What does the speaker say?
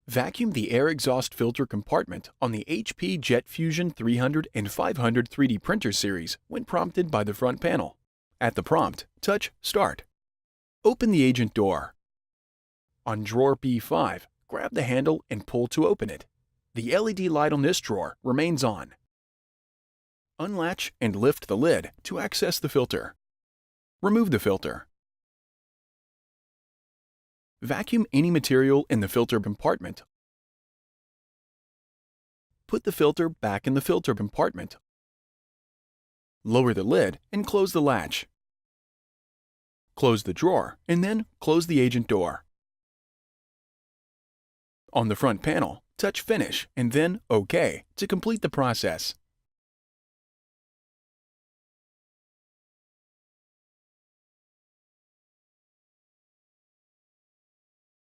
Vacuum the air exhaust filter compartment on the HP Jet Fusion 300 and 500 3D printer series when prompted by the front panel. At the prompt, touch Start. Open the agent door. On drawer B5, grab the handle and pull to open it. The LED light on this drawer remains on. Unlatch and lift the lid to access the filter. Remove the filter. Vacuum any material in the filter compartment. Put the filter back in the filter compartment. Lower the lid and close the latch. Close the drawer and then close the agent door. On the front panel, touch Finish and then OK to complete the process.